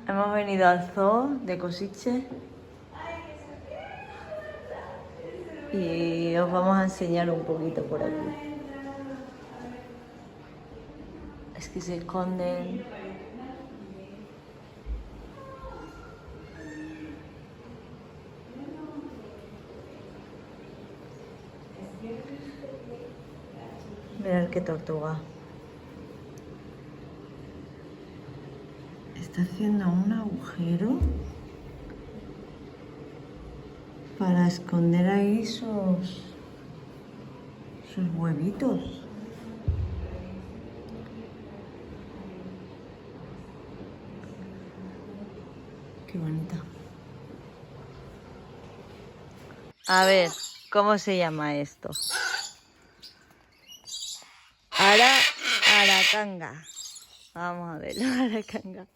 Hemos venido al zoo de Košice y os vamos a enseñar un poquito por aquí. Es que se esconden. Mirad qué tortuga. Está haciendo un agujero para esconder ahí sus huevitos. Qué bonita. A ver, ¿cómo se llama esto? Aracanga. Vamos a verlo, aracanga.